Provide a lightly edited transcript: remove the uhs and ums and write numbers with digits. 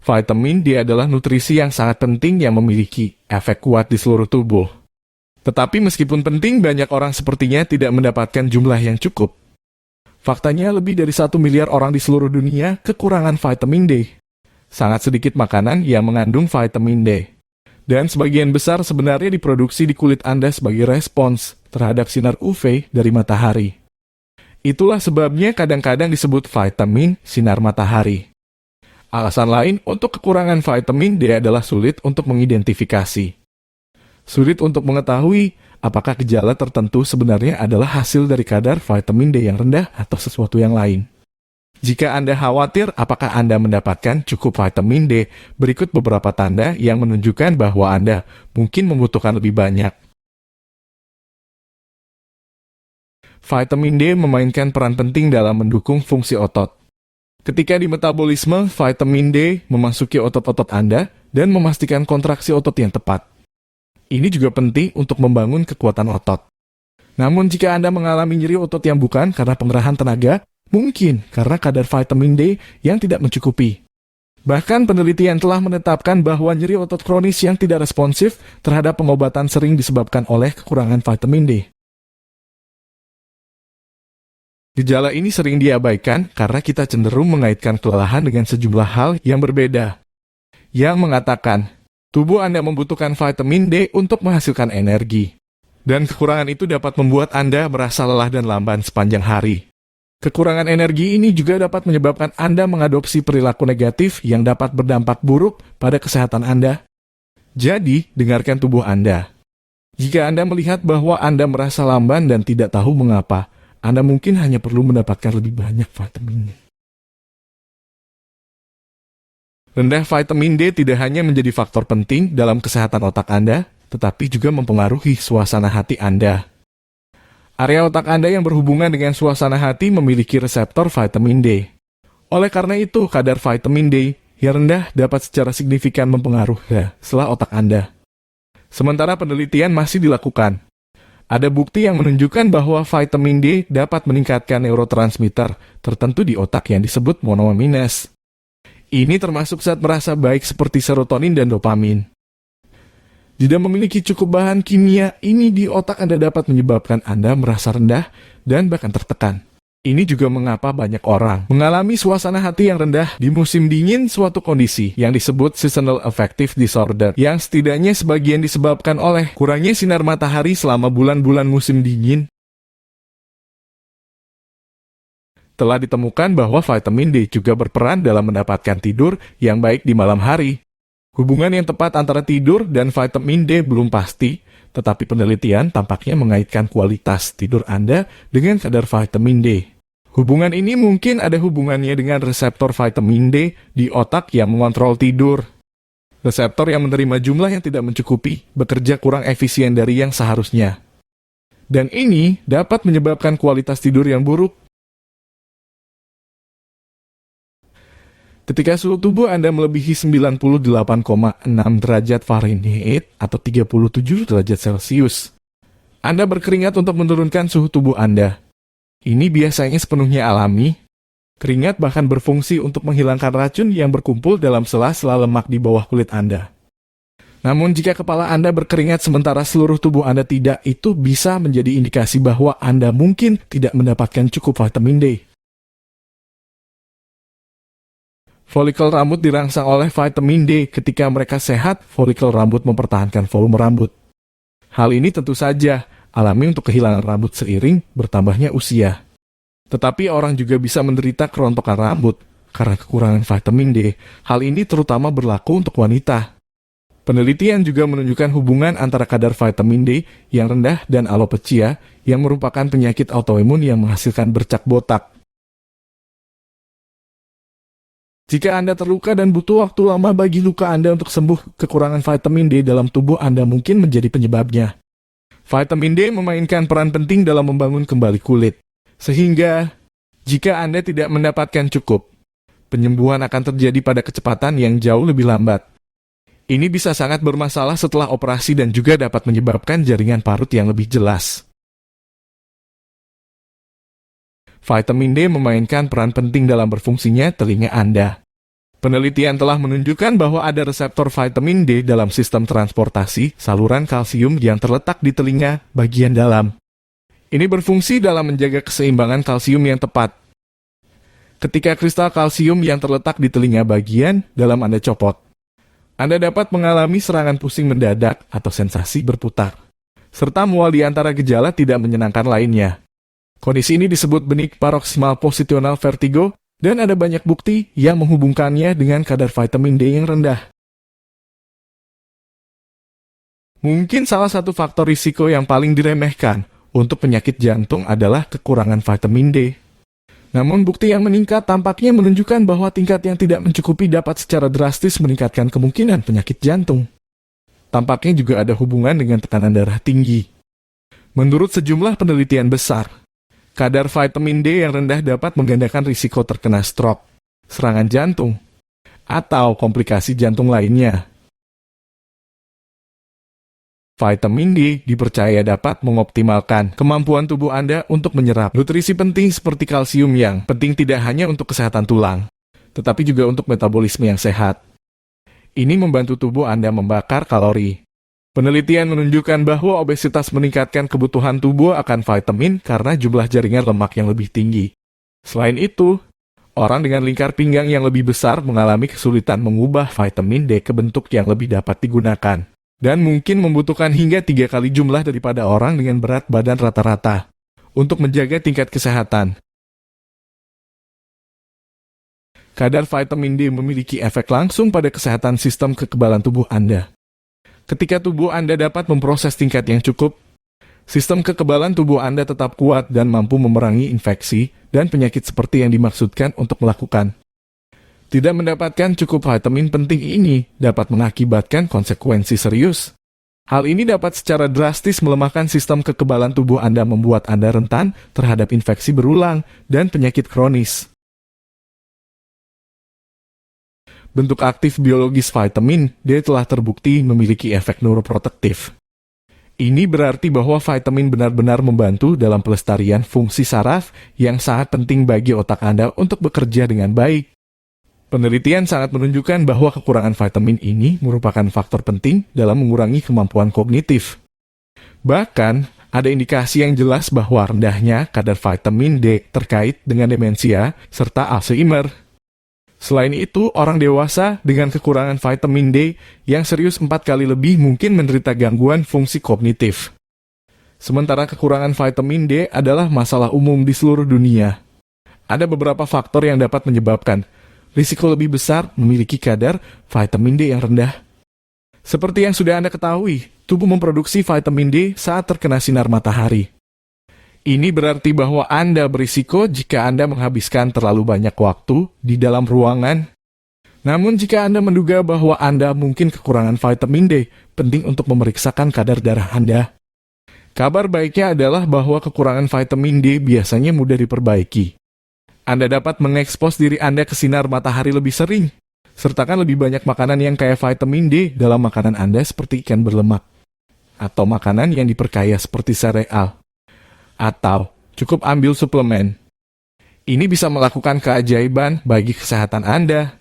Vitamin D adalah nutrisi yang sangat penting yang memiliki efek kuat di seluruh tubuh. Tetapi meskipun penting, banyak orang sepertinya tidak mendapatkan jumlah yang cukup. Faktanya, lebih dari 1 miliar orang di seluruh dunia kekurangan vitamin D. Sangat sedikit makanan yang mengandung vitamin D. Dan sebagian besar sebenarnya diproduksi di kulit Anda sebagai respons terhadap sinar UV dari matahari. Itulah sebabnya kadang-kadang disebut vitamin sinar matahari. Alasan lain untuk kekurangan vitamin D adalah sulit untuk mengidentifikasi. Sulit untuk mengetahui apakah gejala tertentu sebenarnya adalah hasil dari kadar vitamin D yang rendah atau sesuatu yang lain. Jika Anda khawatir apakah Anda mendapatkan cukup vitamin D, berikut beberapa tanda yang menunjukkan bahwa Anda mungkin membutuhkan lebih banyak. Vitamin D memainkan peran penting dalam mendukung fungsi otot. Ketika di metabolisme, vitamin D memasuki otot-otot Anda dan memastikan kontraksi otot yang tepat. Ini juga penting untuk membangun kekuatan otot. Namun jika Anda mengalami nyeri otot yang bukan karena pengerahan tenaga, mungkin karena kadar vitamin D yang tidak mencukupi. Bahkan penelitian telah menetapkan bahwa nyeri otot kronis yang tidak responsif terhadap pengobatan sering disebabkan oleh kekurangan vitamin D. Gejala ini sering diabaikan karena kita cenderung mengaitkan kelelahan dengan sejumlah hal yang berbeda. Yang mengatakan, tubuh Anda membutuhkan vitamin D untuk menghasilkan energi. Dan kekurangan itu dapat membuat Anda merasa lelah dan lamban sepanjang hari. Kekurangan energi ini juga dapat menyebabkan Anda mengadopsi perilaku negatif yang dapat berdampak buruk pada kesehatan Anda. Jadi, dengarkan tubuh Anda. Jika Anda melihat bahwa Anda merasa lamban dan tidak tahu mengapa, Anda mungkin hanya perlu mendapatkan lebih banyak vitamin D. Rendah vitamin D tidak hanya menjadi faktor penting dalam kesehatan otak Anda, tetapi juga mempengaruhi suasana hati Anda. Area otak Anda yang berhubungan dengan suasana hati memiliki reseptor vitamin D. Oleh karena itu, kadar vitamin D yang rendah dapat secara signifikan mempengaruhi sela otak Anda. Sementara penelitian masih dilakukan, ada bukti yang menunjukkan bahwa vitamin D dapat meningkatkan neurotransmitter tertentu di otak yang disebut monoamines. Ini termasuk zat merasa baik seperti serotonin dan dopamin. Jika memiliki cukup bahan kimia ini di otak Anda dapat menyebabkan Anda merasa rendah dan bahkan tertekan. Ini juga mengapa banyak orang mengalami suasana hati yang rendah di musim dingin, suatu kondisi yang disebut seasonal affective disorder, yang setidaknya sebagian disebabkan oleh kurangnya sinar matahari selama bulan-bulan musim dingin. Telah ditemukan bahwa vitamin D juga berperan dalam mendapatkan tidur yang baik di malam hari. Hubungan yang tepat antara tidur dan vitamin D belum pasti, tetapi penelitian tampaknya mengaitkan kualitas tidur Anda dengan kadar vitamin D. Hubungan ini mungkin ada hubungannya dengan reseptor vitamin D di otak yang mengontrol tidur. Reseptor yang menerima jumlah yang tidak mencukupi bekerja kurang efisien dari yang seharusnya. Dan ini dapat menyebabkan kualitas tidur yang buruk. Ketika suhu tubuh Anda melebihi 98,6 derajat Fahrenheit atau 37 derajat Celcius, Anda berkeringat untuk menurunkan suhu tubuh Anda. Ini biasanya sepenuhnya alami. Keringat bahkan berfungsi untuk menghilangkan racun yang berkumpul dalam sela-sela lemak di bawah kulit Anda. Namun jika kepala Anda berkeringat sementara seluruh tubuh Anda tidak, itu bisa menjadi indikasi bahwa Anda mungkin tidak mendapatkan cukup vitamin D. Folikel rambut dirangsang oleh vitamin D. Ketika mereka sehat, folikel rambut mempertahankan volume rambut. Hal ini tentu saja alami untuk kehilangan rambut seiring bertambahnya usia. Tetapi orang juga bisa menderita kerontokan rambut karena kekurangan vitamin D. Hal ini terutama berlaku untuk wanita. Penelitian juga menunjukkan hubungan antara kadar vitamin D yang rendah dan alopecia, yang merupakan penyakit autoimun yang menghasilkan bercak botak. Jika Anda terluka dan butuh waktu lama bagi luka Anda untuk sembuh, kekurangan vitamin D dalam tubuh Anda mungkin menjadi penyebabnya. Vitamin D memainkan peran penting dalam membangun kembali kulit. Sehingga, jika Anda tidak mendapatkan cukup, penyembuhan akan terjadi pada kecepatan yang jauh lebih lambat. Ini bisa sangat bermasalah setelah operasi dan juga dapat menyebabkan jaringan parut yang lebih jelas. Vitamin D memainkan peran penting dalam berfungsinya telinga Anda. Penelitian telah menunjukkan bahwa ada reseptor vitamin D dalam sistem transportasi saluran kalsium yang terletak di telinga bagian dalam. Ini berfungsi dalam menjaga keseimbangan kalsium yang tepat. Ketika kristal kalsium yang terletak di telinga bagian dalam Anda copot, Anda dapat mengalami serangan pusing mendadak atau sensasi berputar, serta mual di antara gejala tidak menyenangkan lainnya. Kondisi ini disebut benik paroksimal posisional vertigo, dan ada banyak bukti yang menghubungkannya dengan kadar vitamin D yang rendah. Mungkin salah satu faktor risiko yang paling diremehkan untuk penyakit jantung adalah kekurangan vitamin D. Namun bukti yang meningkat tampaknya menunjukkan bahwa tingkat yang tidak mencukupi dapat secara drastis meningkatkan kemungkinan penyakit jantung. Tampaknya juga ada hubungan dengan tekanan darah tinggi. Menurut sejumlah penelitian besar, kadar vitamin D yang rendah dapat menggandakan risiko terkena stroke, serangan jantung, atau komplikasi jantung lainnya. Vitamin D dipercaya dapat mengoptimalkan kemampuan tubuh Anda untuk menyerap nutrisi penting seperti kalsium yang penting tidak hanya untuk kesehatan tulang, tetapi juga untuk metabolisme yang sehat. Ini membantu tubuh Anda membakar kalori. Penelitian menunjukkan bahwa obesitas meningkatkan kebutuhan tubuh akan vitamin karena jumlah jaringan lemak yang lebih tinggi. Selain itu, orang dengan lingkar pinggang yang lebih besar mengalami kesulitan mengubah vitamin D ke bentuk yang lebih dapat digunakan, dan mungkin membutuhkan hingga 3 kali jumlah daripada orang dengan berat badan rata-rata untuk menjaga tingkat kesehatan. Kadar vitamin D memiliki efek langsung pada kesehatan sistem kekebalan tubuh Anda. Ketika tubuh Anda dapat memproses tingkat yang cukup, sistem kekebalan tubuh Anda tetap kuat dan mampu memerangi infeksi dan penyakit seperti yang dimaksudkan untuk melakukan. Tidak mendapatkan cukup vitamin penting ini dapat mengakibatkan konsekuensi serius. Hal ini dapat secara drastis melemahkan sistem kekebalan tubuh Anda, membuat Anda rentan terhadap infeksi berulang dan penyakit kronis. Bentuk aktif biologis vitamin D telah terbukti memiliki efek neuroprotektif. Ini berarti bahwa vitamin benar-benar membantu dalam pelestarian fungsi saraf yang sangat penting bagi otak Anda untuk bekerja dengan baik. Penelitian sangat menunjukkan bahwa kekurangan vitamin ini merupakan faktor penting dalam mengurangi kemampuan kognitif. Bahkan, ada indikasi yang jelas bahwa rendahnya kadar vitamin D terkait dengan demensia serta Alzheimer. Selain itu, orang dewasa dengan kekurangan vitamin D yang serius 4 kali lebih mungkin menderita gangguan fungsi kognitif. Sementara kekurangan vitamin D adalah masalah umum di seluruh dunia. Ada beberapa faktor yang dapat menyebabkan risiko lebih besar memiliki kadar vitamin D yang rendah. Seperti yang sudah Anda ketahui, tubuh memproduksi vitamin D saat terkena sinar matahari. Ini berarti bahwa Anda berisiko jika Anda menghabiskan terlalu banyak waktu di dalam ruangan. Namun jika Anda menduga bahwa Anda mungkin kekurangan vitamin D, penting untuk memeriksakan kadar darah Anda. Kabar baiknya adalah bahwa kekurangan vitamin D biasanya mudah diperbaiki. Anda dapat mengekspos diri Anda ke sinar matahari lebih sering. Sertakan lebih banyak makanan yang kaya vitamin D dalam makanan Anda seperti ikan berlemak, atau makanan yang diperkaya seperti sereal. Atau cukup ambil suplemen. Ini bisa melakukan keajaiban bagi kesehatan Anda.